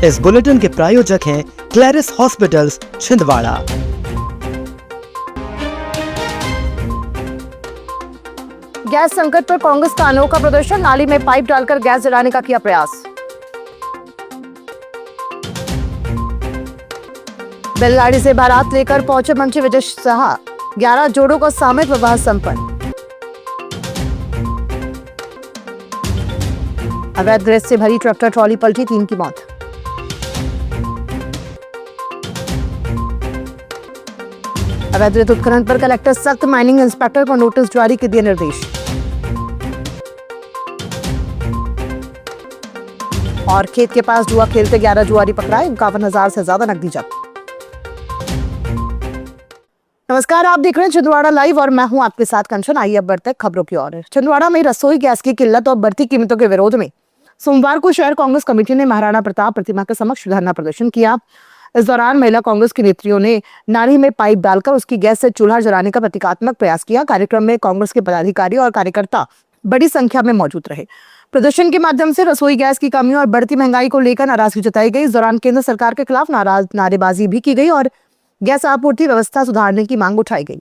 इस बुलेटिन के प्रायोजक हैं क्लैरिस हॉस्पिटल्स छिंदवाड़ा। गैस संकट पर कांग्रेस का अनोखा प्रदर्शन, नाली में पाइप डालकर गैस जलाने का किया प्रयास। बैलगाड़ी से बारात लेकर पहुंचे मंत्री विजय शाह, 11 जोड़ों का सामूहिक विवाह संपन्न। अवैध गैस से भरी ट्रैक्टर ट्रॉली पलटी, 3 की मौत। अवैध रेत उत्खनन पर कलेक्टर सख्त, माइनिंग इंस्पेक्टर को नोटिस जारी के दिए निर्देश। और खेत के पास जुआ खेलते 11 जुआरी पकड़ाए, 51,000 से ज्यादा नकदी जब्त। नमस्कार, आप देख रहे हैं छिंदवाड़ा लाइव और मैं हूं आपके साथ कंचन। आइए अब बढ़ते हैं खबरों की ओर। छिंदवाड़ा में रसोई गैस की किल्लत और बढ़ती कीमतों के विरोध में सोमवार को शहर कांग्रेस कमेटी ने महाराणा प्रताप प्रतिमा के समक्ष धरना प्रदर्शन किया। इस दौरान महिला कांग्रेस की नेत्रियों ने नाली में पाइप डालकर उसकी गैस से चूल्हा जलाने का प्रतीकात्मक प्रयास किया। कार्यक्रम में कांग्रेस के पदाधिकारी और कार्यकर्ता बड़ी संख्या में मौजूद रहे। प्रदर्शन के माध्यम से रसोई गैस की कमी और बढ़ती महंगाई को लेकर नाराजगी जताई गई। इस दौरान केंद्र सरकार के खिलाफ नारेबाजी भी की गई और गैस आपूर्ति व्यवस्था सुधारने की मांग उठाई गई।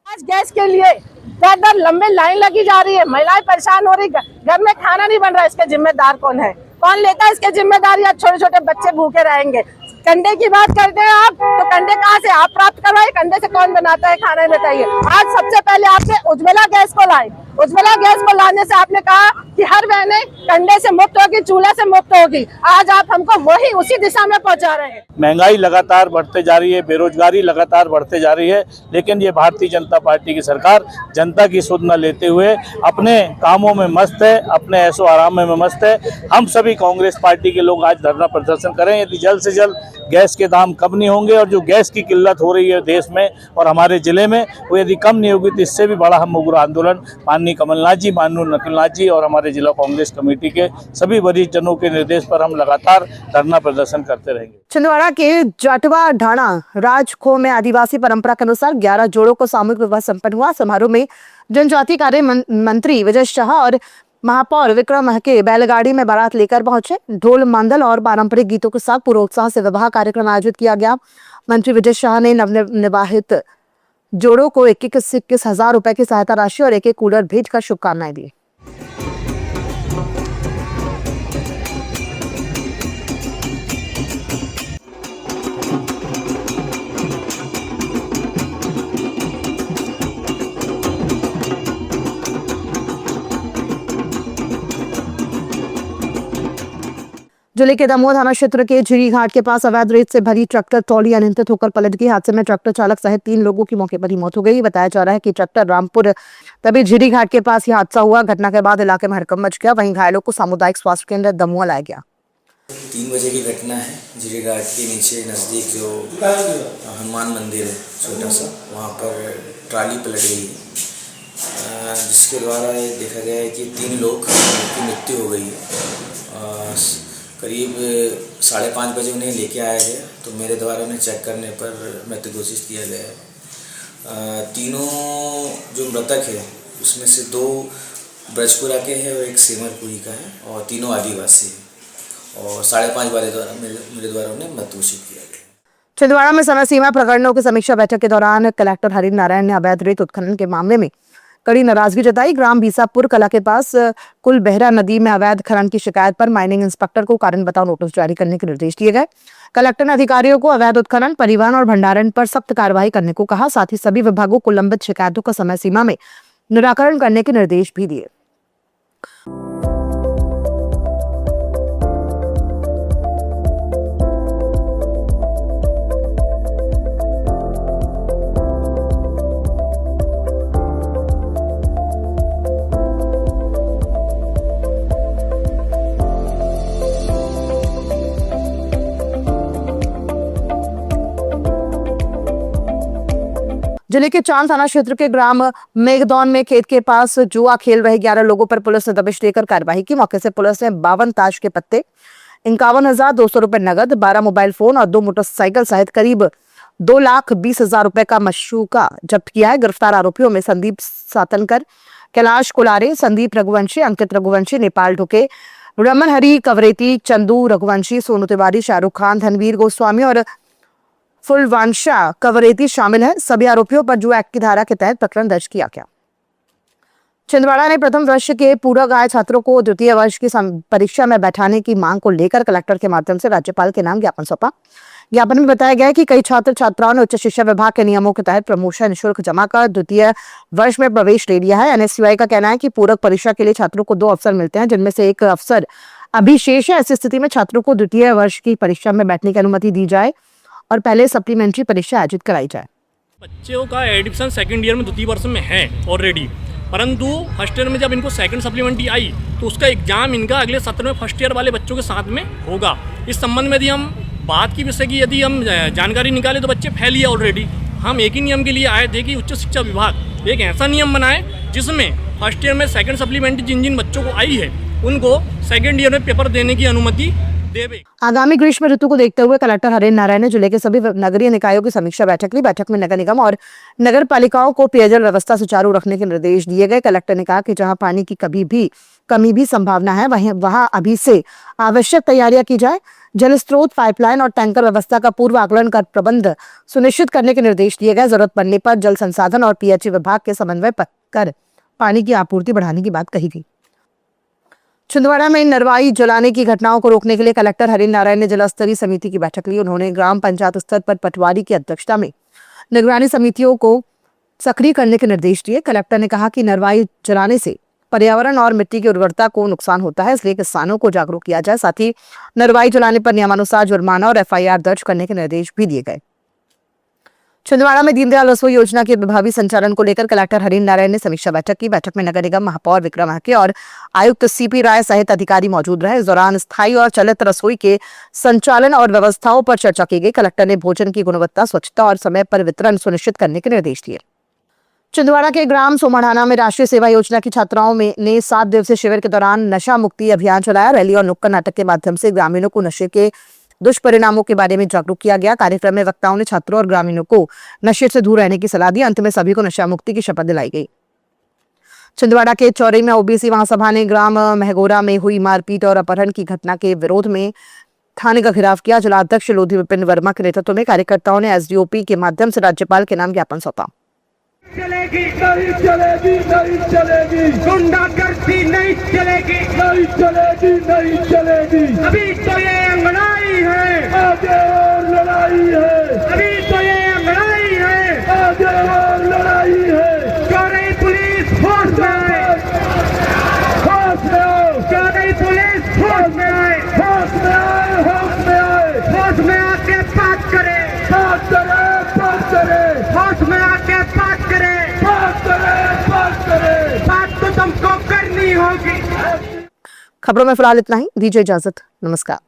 आज गैस के लिए दर लंबे लाइन लगी जा रही है, महिलाएं परेशान हो रही, घर में खाना नहीं बन रहा। इसके जिम्मेदार कौन है? कौन लेता है इसके जिम्मेदारी? आज छोटे छोटे बच्चे भूखे रहेंगे। कंडे की बात करते हैं आप, तो कंडे कहाँ से आप प्राप्त करवाए? कंडे से कौन बनाता है खाना, बताइए। आज सबसे पहले आपने उज्ज्वला गैस को लाए। उज्ज्वला गैस को लाने से आपने कहा कि हर बहनें कंडे से मुक्त होगी, चूल्हा से मुक्त होगी। आज आप हमको वही उसी दिशा में पहुंचा रहे हैं। महंगाई लगातार बढ़ते जा रही है, बेरोजगारी लगातार बढ़ते जा रही है, लेकिन ये भारतीय जनता पार्टी की सरकार जनता की सुध न लेते हुए अपने कामों में मस्त है, अपने ऐशो आराम में मस्त है। हम सभी कांग्रेस पार्टी के लोग आज धरना प्रदर्शन करें। यदि जल्द से जल्द गैस के दाम कम नहीं होंगे और जो गैस की किल्लत हो रही है देश में और हमारे जिले में, वो यदि कम नहीं होगी तो इससे भी बड़ा हम उग्र आंदोलन माननीय कमलनाथ जी, माननीय नकुलनाथ जी और हमारे जिला कांग्रेस कमेटी के सभी वरिष्ठ जनों के निर्देश पर हम लगातार धरना प्रदर्शन करते रहेंगे। छिंदवाड़ा के जाटवा ढाणा राजखो में आदिवासी परंपरा के अनुसार 11 जोड़ों को सामूहिक विवाह संपन्न हुआ। समारोह में जनजातीय कार्य मंत्री विजय शाह और महापौर विक्रम महके बैलगाड़ी में बारात लेकर पहुंचे। ढोल मांदल और पारंपरिक गीतों के साथ पूरे उत्साह से विवाह कार्यक्रम आयोजित किया गया। मंत्री विजय शाह ने नवनिर्वाचित जोड़ों को 21,000 रुपए की सहायता राशि और एक कूलर भेंट कर शुभकामनाएं दी। जिले के दमोह थाना क्षेत्र के झिरी घाट के पास अवैध रेत से भरी ट्रैक्टर ट्रॉली अनियंत्रित होकर पलट गई। हादसे में ट्रैक्टर चालक सहित 3 लोगों की मौके पर ही मौत हो गई। बताया जा रहा है कि ट्रैक्टर रामपुर तभी झिरी घाट के पास ही हादसा हुआ। घटना के बाद इलाके में हड़कंप मच गया। वहीं घायलों को सामुदायिक स्वास्थ्य केंद्र दमोह लाया गया। 3 बजे की घटना है। झिरी घाट के नीचे नज़दीक जो हनुमान मंदिर है छोटा सा, वहाँ पर ट्राली पलट गई है, जिसके द्वारा ये देखा गया है कि 3 लोग की मृत्यु हो गई है। करीब 5:30 बजे उन्हें लेके आया गया, तो मेरे द्वारा उन्हें चेक करने पर मृत घोषित किया गया है। तीनों जो मृतक है उसमें से 2 ब्रजपुरा के हैं और 1 सेमरपुरी का है और तीनों आदिवासी हैं। और 5:30 बजे मेरे द्वारा उन्हें मृत घोषित किया गया। छिंदवाड़ा में समय सीमा प्रकरणों की समीक्षा बैठक के दौरान कलेक्टर हरि नारायण ने अवैध रेत उत्खनन के मामले में कड़ी नाराजगी जताई। ग्राम बीसापुर कला के पास कुलबेहरा नदी में अवैध खनन की शिकायत पर माइनिंग इंस्पेक्टर को कारण बताओ नोटिस जारी करने के निर्देश दिए गए। कलेक्टर ने अधिकारियों को अवैध उत्खनन, परिवहन और भंडारण पर सख्त कार्रवाई करने को कहा। साथ ही सभी विभागों को लंबित शिकायतों का समय सीमा में निराकरण करने के निर्देश भी दिए। जिले के चांद थाना क्षेत्र के ग्राम मेघदौन में खेत के पास जुआ खेल रहे 11 लोगों पर पुलिस ने दबिश देकर कार्रवाई की। मौके से पुलिस ने 52 ताश के पत्ते, 51,200 रुपए नगद, 12 मोबाइल फोन और 2 मोटरसाइकिल सहित करीब 2,20,000 रुपए का मशूका जब्त किया है। गिरफ्तार आरोपियों में संदीप सातनकर, कैलाश कुलारे, संदीप रघुवंशी, अंकित रघुवंशी, नेपाल ढुके, रमन हरी, कवरेती, चंदू, रघुवंशी, सोनू तिवारी, शाहरुख खान, धनवीर गोस्वामी और फुलवांशा कवरेती शामिल है। सभी आरोपियों पर जुआ एक्ट की धारा के तहत प्रकरण दर्ज किया गया। छिंदवाड़ा ने प्रथम वर्ष के पूरक आए छात्रों को द्वितीय वर्ष की परीक्षा में बैठाने की मांग को लेकर कलेक्टर के माध्यम से राज्यपाल के नाम ज्ञापन सौंपा। ज्ञापन में बताया गया कि कई छात्र छात्राओं ने उच्च शिक्षा विभाग के नियमों के तहत प्रमोशन शुल्क जमा कर द्वितीय वर्ष में प्रवेश ले लिया है। एनएसयूआई का कहना है कि पूरक परीक्षा के लिए छात्रों को 2 अवसर मिलते हैं, जिनमें से एक अवसर अभी शेष है। ऐसी स्थिति में छात्रों को द्वितीय वर्ष की परीक्षा में बैठने की अनुमति दी जाए और पहले सप्लीमेंट्री परीक्षा आयोजित कराई जाए। बच्चों का एडमिशन सेकंड ईयर में द्वितीय वर्ष में है ऑलरेडी, परंतु फर्स्ट ईयर में जब इनको सेकंड सप्लीमेंट्री आई तो उसका एग्जाम इनका अगले सत्र में फर्स्ट ईयर वाले बच्चों के साथ में होगा। इस संबंध में यदि हम बात की विषय की यदि हम जानकारी निकालें तो बच्चे फैल ही ऑलरेडी। हम एक ही नियम के लिए आए थे कि उच्च शिक्षा विभाग एक ऐसा नियम बनाए जिसमें फर्स्ट ईयर में सेकंड सप्लीमेंट्री जिन जिन बच्चों को आई है उनको सेकंड ईयर में पेपर देने की अनुमति देवे। आगामी ग्रीष्म ऋतु को देखते हुए कलेक्टर हरेंद्र नारायण ने जिले के सभी नगरीय निकायों की समीक्षा बैठक ली। बैठक में नगर निगम और नगर पालिकाओं को पेयजल व्यवस्था सुचारू रखने के निर्देश दिए गए। कलेक्टर ने कहा कि जहां पानी की कमी भी संभावना है वहां अभी से आवश्यक तैयारियां की जाए। जल स्रोत, पाइपलाइन और टैंकर व्यवस्था का पूर्व आकलन कर प्रबंध सुनिश्चित करने के निर्देश दिए गए। जरूरत पड़ने पर जल संसाधन और पीएचई विभाग के समन्वय कर पानी की आपूर्ति बढ़ाने की बात कही गई। छिंदवाड़ा में नरवाई जलाने की घटनाओं को रोकने के लिए कलेक्टर हरेंद्र नारायण ने जिला स्तरीय समिति की बैठक ली। उन्होंने ग्राम पंचायत स्तर पर पटवारी की अध्यक्षता में निगरानी समितियों को सक्रिय करने के निर्देश दिए। कलेक्टर ने कहा कि नरवाई जलाने से पर्यावरण और मिट्टी की उर्वरता को नुकसान होता है, इसलिए किसानों को जागरूक किया जाए। साथ ही नरवाई जलाने पर नियमानुसार जुर्माना और एफआईआर दर्ज करने के निर्देश भी दिए गए। छिंदवाड़ा में दीनदयाल रसोई योजना के प्रभावी संचालन को लेकर कलेक्टर हरेंद्र नारायण ने समीक्षा बैठक की। बैठक में नगर निगम महापौर विक्रम हाके और आयुक्त सीपी राय सहित अधिकारी मौजूद रहे। इस दौरान स्थायी और चलित रसोई के संचालन और व्यवस्थाओं पर चर्चा की गई। कलेक्टर ने भोजन की गुणवत्ता, स्वच्छता और समय पर वितरण सुनिश्चित करने के निर्देश दिए। छिंदवाड़ा के ग्राम सोमढ़ाना में राष्ट्रीय सेवा योजना की छात्राओं ने 7 दिवसीय शिविर के दौरान नशा मुक्ति अभियान चलाया। रैली और नुक्कड़ नाटक के माध्यम से ग्रामीणों को नशे के दुष्परिणामों के बारे में जागरूक किया गया। कार्यक्रम में वक्ताओं ने छात्रों और ग्रामीणों को नशे से दूर रहने की सलाह दी। अंत में सभी को नशा मुक्ति की शपथ दिलाई गई। छिंदवाड़ा के चौरी में ओबीसी महासभा ने ग्राम महगोरा में हुई मारपीट और अपहरण की घटना के विरोध में थाने का घेराव किया। जिलाध्यक्ष लोधी विपिन वर्मा के नेतृत्व में कार्यकर्ताओं ने एसडीओपी के माध्यम से राज्यपाल के नाम ज्ञापन सौंपा। चलेगी नहीं चलेगी नहीं चलेगी, गुंडागर्दी नहीं चलेगी नहीं चलेगी नहीं चलेगी। अभी तो ये लड़ाई है, आगे और लड़ाई है। अभी तो ये लड़ाई है, आगे और लड़ाई है। चौरी पुलिस होश में आए, होश में आओ। चौरी पुलिस होश में आए, होश में आए, होश में आए। होश में आके बात करे, बात करे, बात करे। होश में आके बात करे, बात करे, बात करे। बात तो तुमको करनी होगी। खबरों में फिलहाल इतना ही। दीजिए इजाजत। नमस्कार।